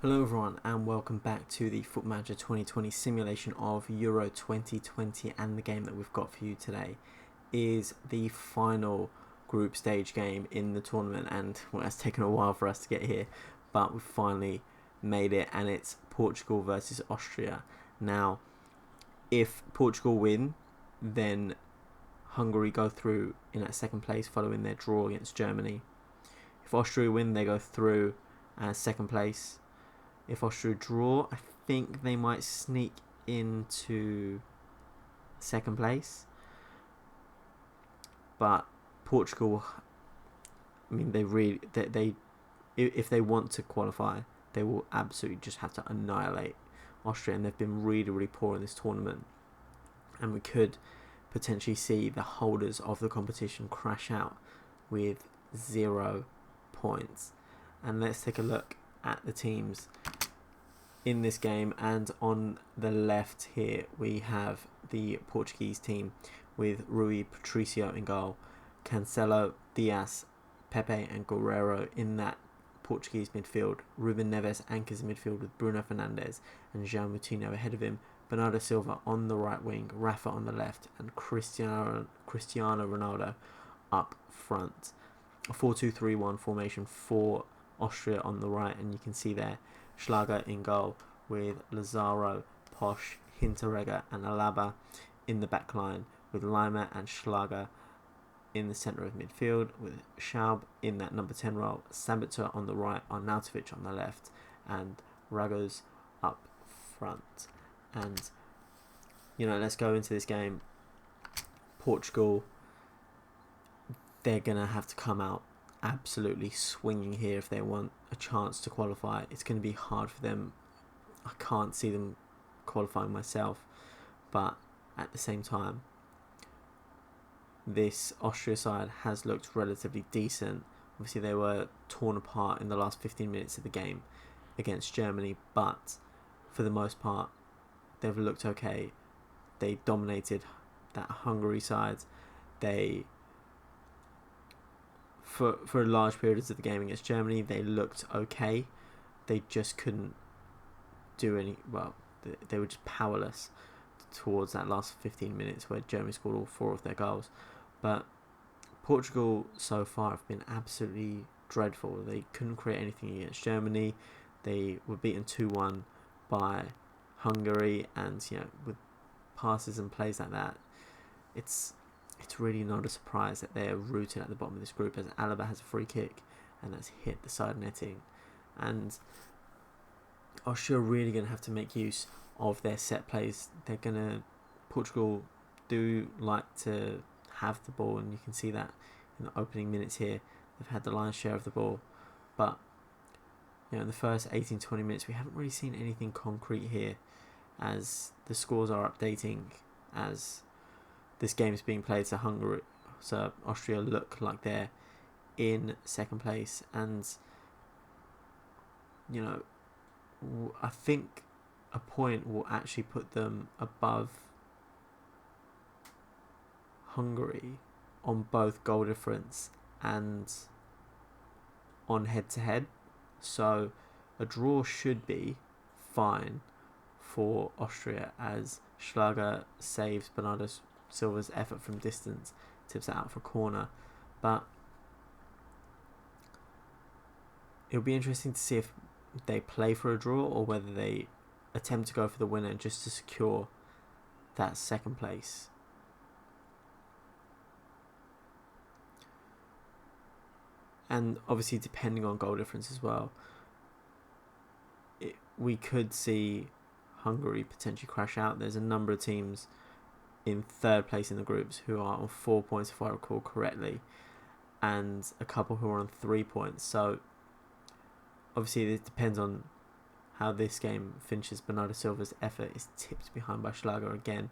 Hello everyone and welcome back to the Foot Manager 2020 simulation of Euro 2020, and the game that we've got for you today is the final group stage game in the tournament, and well, it's taken a while for us to get here, but we've finally made it, and it's Portugal versus Austria. Now, if Portugal win, then Hungary go through in that second place following their draw against Germany. If Austria win, they go through as second place. If Austria draw, I think they might sneak into second place. But Portugal, I mean, they if they want to qualify, they will absolutely just have to annihilate Austria, and they've been really poor in this tournament. And we could potentially see the holders of the competition crash out with 0 points. And let's take a look at the teams in this game, and on the left here we have the Portuguese team with Rui Patricio in goal, Cancelo, Diaz, Pepe and Guerrero in that Portuguese midfield. Ruben Neves anchors the midfield with Bruno Fernandes and João Moutinho ahead of him, Bernardo Silva on the right wing, Rafa on the left, and Cristiano Ronaldo up front. A 4-2-3-1 formation for Austria on the right, and you can see there Schlager in goal with Lazaro, Posch, Hinteregger and Alaba in the back line, with Lima and Schlager in the centre of midfield, with Schaub in that number 10 role, Sabitzer on the right, Arnautovic on the left, and Ragos up front. And, let's go into this game. Portugal, they're going to have to come out absolutely swinging here if they want a chance to qualify. It's going to be hard for them. I can't see them qualifying myself, but at the same time, this Austria side has looked relatively decent. Obviously, they were torn apart in the last 15 minutes of the game against Germany, but for the most part, they've looked okay. They dominated that Hungary side. They For large periods of the game against Germany, they looked okay. They just couldn't do any. Well, they were just powerless towards that last 15 minutes where Germany scored all 4 of their goals. But Portugal so far have been absolutely dreadful. They couldn't create anything against Germany. They were beaten 2-1 by Hungary, and with passes and plays like that, it's really not a surprise that they're rooted at the bottom of this group, as Alaba has a free kick and that's hit the side netting. And Austria are really going to have to make use of their set plays. Portugal do like to have the ball, and you can see that in the opening minutes here. They've had the lion's share of the ball, but in the first 18-20 minutes we haven't really seen anything concrete here, as the scores are updating as this game is being played. So Austria look like they're in second place, and I think a point will actually put them above Hungary on both goal difference and on head-to-head. So a draw should be fine for Austria, as Schlager saves Bernardo Silva's effort from distance, tips it out for a corner. But it'll be interesting to see if they play for a draw or whether they attempt to go for the winner just to secure that second place. And obviously, depending on goal difference as well, we could see Hungary potentially crash out. There's a number of teams in third place in the groups who are on 4 points, if I recall correctly, and a couple who are on 3 points. So obviously it depends on how this game finishes. Bernardo Silva's effort is tipped behind by Schlager again,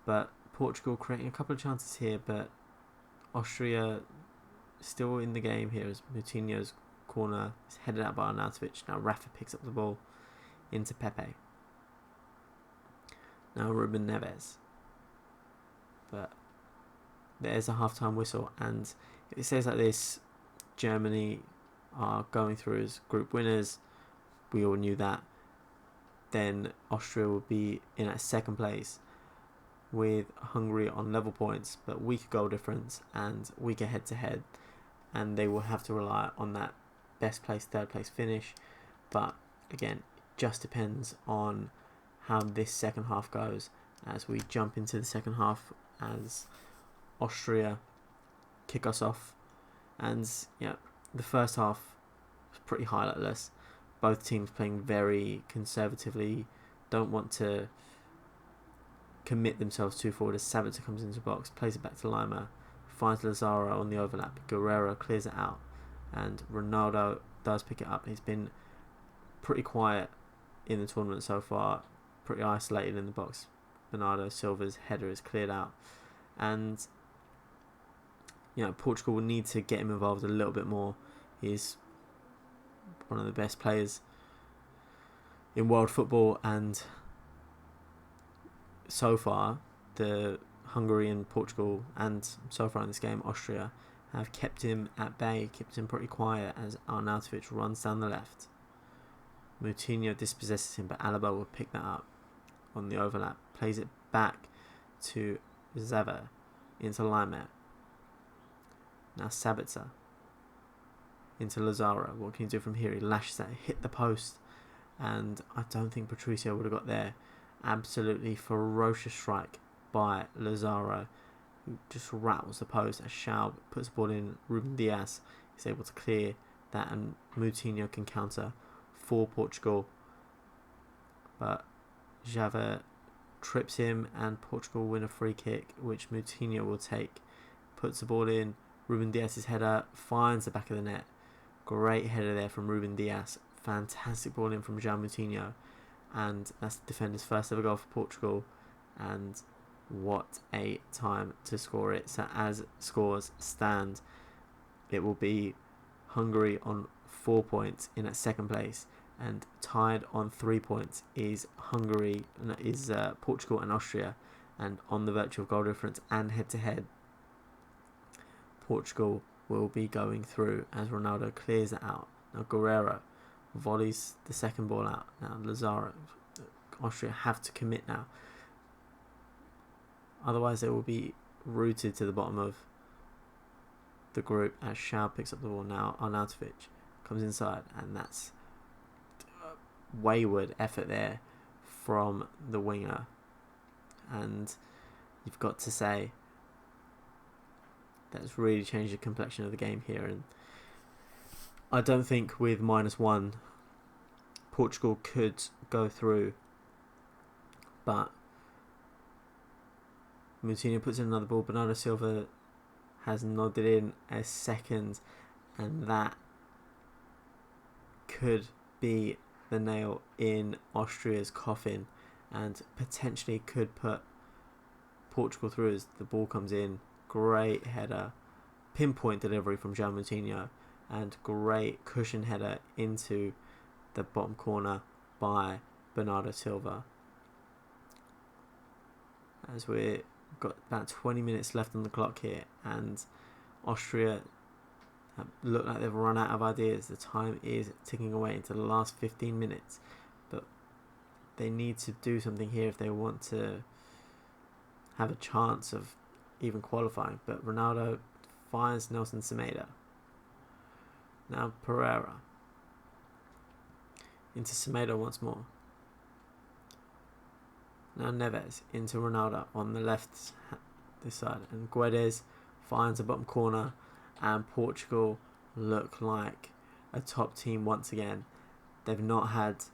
but Portugal creating a couple of chances here, but Austria still in the game here as Moutinho's corner is headed out by Arnautovic. Now Rafa picks up the ball into Pepe. Now Ruben Neves. But there's a half-time whistle, and if it says like this, Germany are going through as group winners, we all knew that, then Austria would be in at second place with Hungary on level points, but weaker goal difference and weaker head-to-head, and they will have to rely on that best place, third place finish. But again, it just depends on how this second half goes as we jump into the second half, as Austria kick us off. And yeah, the first half was pretty highlightless. Both teams playing very conservatively, don't want to commit themselves too forward as Sabitzer comes into the box, plays it back to Lima, finds Lazaro on the overlap, Guerrero clears it out, and Ronaldo does pick it up. He's been pretty quiet in the tournament so far, pretty isolated in the box. Bernardo Silva's header is cleared out, and Portugal will need to get him involved a little bit more. He's one of the best players in world football, and so far the Hungary and Portugal, and so far in this game Austria, have kept him at bay, kept him pretty quiet as Arnautovic runs down the left. Moutinho dispossesses him, but Alaba will pick that up on the overlap, plays it back to Zava into Lima. Now Sabitzer into Lazaro. What can he do from here? He lashes that, hit the post, and I don't think Patricio would have got there. Absolutely ferocious strike by Lazaro, who just rattles the post as Schaub puts the ball in. Ruben Diaz is able to clear that, and Moutinho can counter for Portugal, but Java trips him and Portugal win a free kick, which Moutinho will take. Puts the ball in. Ruben Diaz's header finds the back of the net. Great header there from Ruben Diaz. Fantastic ball in from João Moutinho, and that's the defender's first ever goal for Portugal, and what a time to score it. So as scores stand, it will be Hungary on 4 points in at second place, and tied on 3 points is Portugal and Austria, and on the virtue of goal difference and head-to-head, Portugal will be going through as Ronaldo clears it out. Now Guerrero volleys the second ball out. Now Lazaro, Austria have to commit now, otherwise they will be rooted to the bottom of the group as Schaub picks up the ball. Now Arnautovic comes inside, and that's a wayward effort there from the winger, and you've got to say that's really changed the complexion of the game here. And I don't think with -1 Portugal could go through, but Moutinho puts in another ball. Bernardo Silva has nodded in a second, and that could be the nail in Austria's coffin and potentially could put Portugal through as the ball comes in. Great header, pinpoint delivery from João Moutinho, and great cushion header into the bottom corner by Bernardo Silva. As we've got about 20 minutes left on the clock here, and Austria look like they've run out of ideas. The time is ticking away into the last 15 minutes, but they need to do something here if they want to have a chance of even qualifying. But Ronaldo finds Nelson Semedo. Now Pereira into Semedo once more. Now Neves into Ronaldo on the left this side, and Guedes finds a bottom corner, and Portugal look like a top team once again. They've not had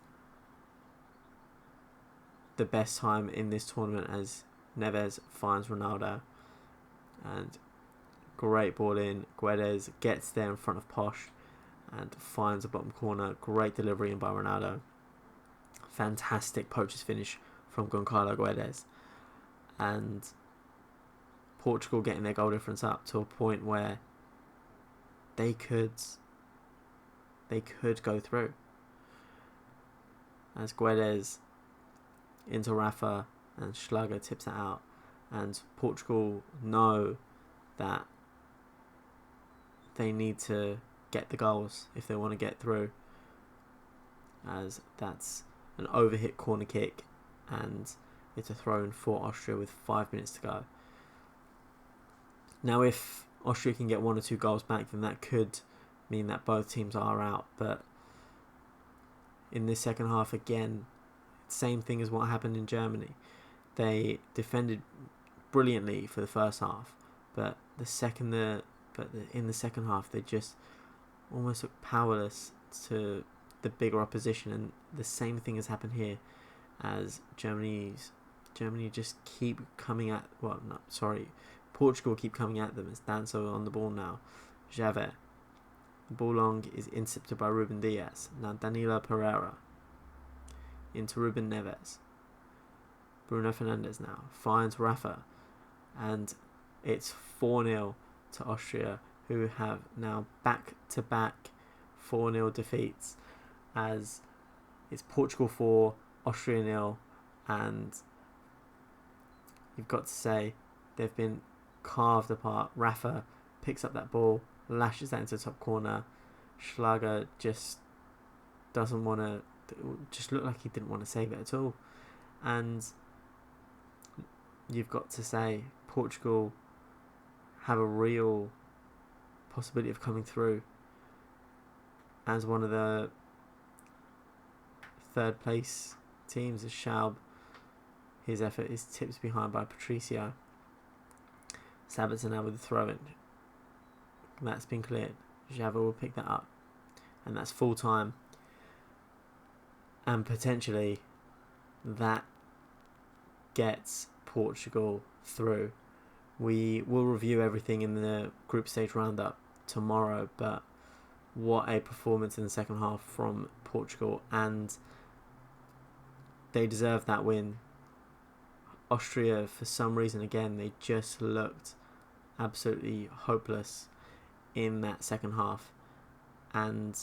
the best time in this tournament as Neves finds Ronaldo, and great ball in. Guedes gets there in front of Posh and finds a bottom corner. Great delivery in by Ronaldo. Fantastic poacher's finish from Goncalo Guedes, and Portugal getting their goal difference up to a point where they could go through. As Guedes into Rafa, and Schlager tips it out, and Portugal know that they need to get the goals if they want to get through, as that's an overhit corner kick, and it's a throw-in for Austria with 5 minutes to go. Now, if Austria can get 1 or 2 goals back, then that could mean that both teams are out. But in this second half, again, same thing as what happened in Germany. They defended brilliantly for the first half, but in the second half, they just almost looked powerless to the bigger opposition. And the same thing has happened here, as Germany just keep coming at Portugal keep coming at them. It's Danso on the ball now. Javert. The ball long is intercepted by Ruben Diaz. Now Danilo Pereira into Ruben Neves. Bruno Fernandes now finds Rafa, and it's 4-0 to Austria, who have now back-to-back 4-0 defeats, as it's Portugal 4, Austria 0, and you've got to say they've been carved apart. Rafa picks up that ball, lashes that into the top corner. Schlager just doesn't want to, just looked like he didn't want to save it at all. And you've got to say Portugal have a real possibility of coming through as one of the third place teams. As Schaub, his effort is tipped behind by Patricio. Sabitzer now with the throw-in. That's been cleared. Java will pick that up, and that's full time. And potentially that gets Portugal through. We will review everything in the group stage roundup tomorrow, but what a performance in the second half from Portugal, and they deserve that win. Austria, for some reason, again, they just looked absolutely hopeless in that second half, and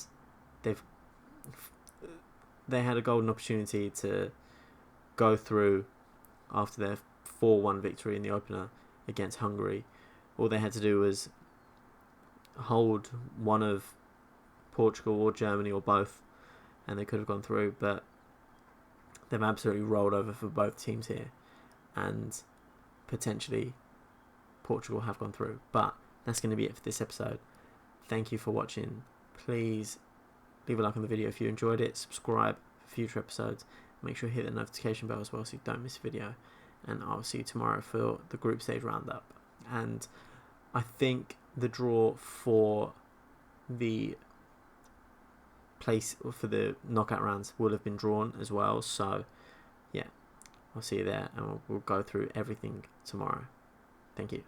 they had a golden opportunity to go through after their 4-1 victory in the opener against Hungary. All they had to do was hold one of Portugal or Germany or both, and they could have gone through, but they've absolutely rolled over for both teams here, and potentially Portugal have gone through. But that's going to be it for this episode. Thank you for watching. Please leave a like on the video if you enjoyed it. Subscribe for future episodes. Make sure you hit the notification bell as well so you don't miss a video. And I'll see you tomorrow for the group stage roundup. And I think the draw for the place for the knockout rounds will have been drawn as well. So yeah, I'll see you there, and we'll go through everything tomorrow. Thank you.